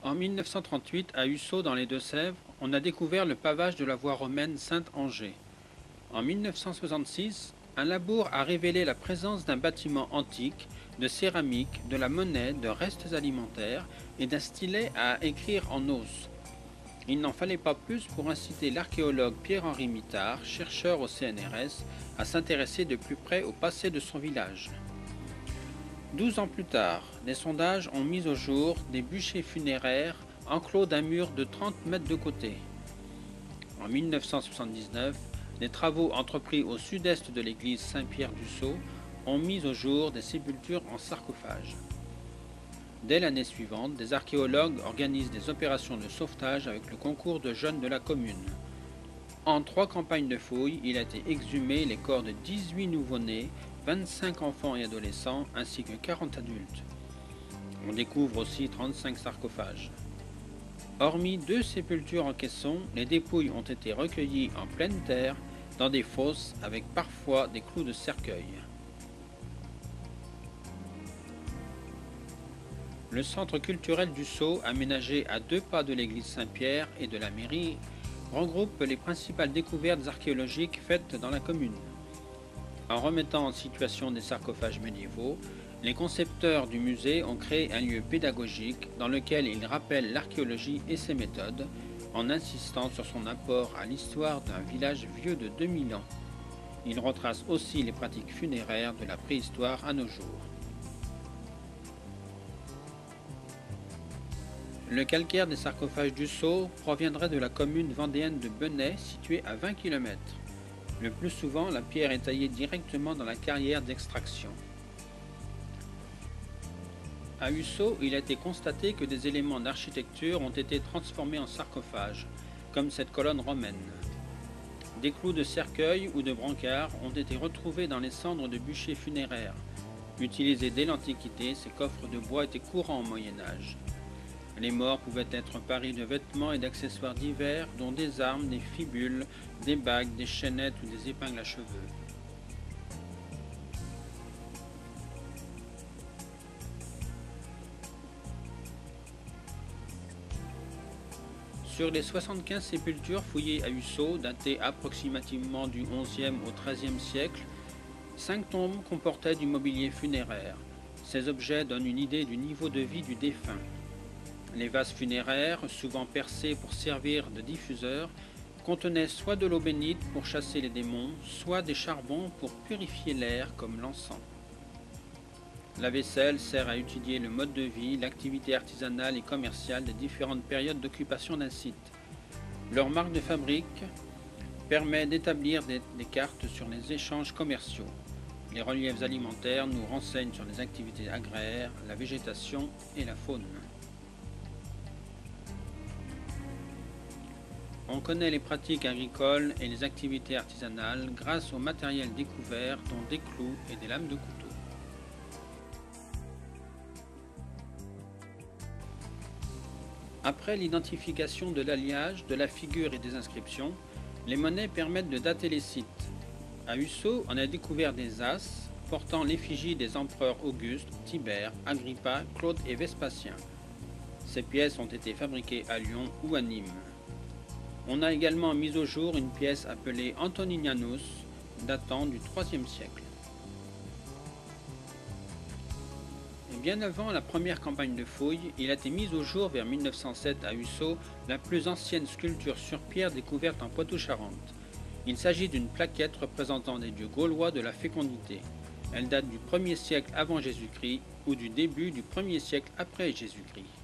En 1938, à Ussat dans les Deux-Sèvres, on a découvert le pavage de la voie romaine Sainte-Angée. En 1966, un labour a révélé la présence d'un bâtiment antique, de céramique, de la monnaie, de restes alimentaires et d'un stylet à écrire en os. Il n'en fallait pas plus pour inciter l'archéologue Pierre-Henri Mittard, chercheur au CNRS, à s'intéresser de plus près au passé de son village. 12 ans plus tard, des sondages ont mis au jour des bûchers funéraires enclos d'un mur de 30 mètres de côté. En 1979, les travaux entrepris au sud-est de l'église Saint-Pierre-du-Sault ont mis au jour des sépultures en sarcophage. Dès l'année suivante, des archéologues organisent des opérations de sauvetage avec le concours de jeunes de la commune. En 3 campagnes de fouilles, il a été exhumé les corps de 18 nouveau-nés, 25 enfants et adolescents, ainsi que 40 adultes. On découvre aussi 35 sarcophages. Hormis 2 sépultures en caisson, les dépouilles ont été recueillies en pleine terre, dans des fosses avec parfois des clous de cercueil. Le centre culturel du Sceau, aménagé à 2 pas de l'église Saint-Pierre et de la mairie, regroupe les principales découvertes archéologiques faites dans la commune. En remettant en situation des sarcophages médiévaux, les concepteurs du musée ont créé un lieu pédagogique dans lequel ils rappellent l'archéologie et ses méthodes, en insistant sur son apport à l'histoire d'un village vieux de 2000 ans. Ils retracent aussi les pratiques funéraires de la préhistoire à nos jours. Le calcaire des sarcophages du Sceau proviendrait de la commune vendéenne de Benay, située à 20 km. Le plus souvent, la pierre est taillée directement dans la carrière d'extraction. À Ussat, il a été constaté que des éléments d'architecture ont été transformés en sarcophages, comme cette colonne romaine. Des clous de cercueil ou de brancard ont été retrouvés dans les cendres de bûchers funéraires. Utilisés dès l'Antiquité, ces coffres de bois étaient courants au Moyen Âge. Les morts pouvaient être parés de vêtements et d'accessoires divers, dont des armes, des fibules, des bagues, des chaînettes ou des épingles à cheveux. Sur les 75 sépultures fouillées à Ussat, datées approximativement du XIe au XIIIe siècle, 5 tombes comportaient du mobilier funéraire. Ces objets donnent une idée du niveau de vie du défunt. Les vases funéraires, souvent percés pour servir de diffuseurs, contenaient soit de l'eau bénite pour chasser les démons, soit des charbons pour purifier l'air comme l'encens. La vaisselle sert à étudier le mode de vie, l'activité artisanale et commerciale des différentes périodes d'occupation d'un site. Leur marque de fabrique permet d'établir des cartes sur les échanges commerciaux. Les reliefs alimentaires nous renseignent sur les activités agraires, la végétation et la faune. On connaît les pratiques agricoles et les activités artisanales grâce au matériel découvert, dont des clous et des lames de couteau. Après l'identification de l'alliage, de la figure et des inscriptions, les monnaies permettent de dater les sites. À Ussat, on a découvert des as portant l'effigie des empereurs Auguste, Tibère, Agrippa, Claude et Vespasien. Ces pièces ont été fabriquées à Lyon ou à Nîmes. On a également mis au jour une pièce appelée Antoninianus, datant du IIIe siècle. Et bien avant la première campagne de fouilles, il a été mis au jour vers 1907 à Ussat la plus ancienne sculpture sur pierre découverte en Poitou-Charentes. Il s'agit d'une plaquette représentant des dieux gaulois de la fécondité. Elle date du 1er siècle avant Jésus-Christ ou du début du 1er siècle après Jésus-Christ.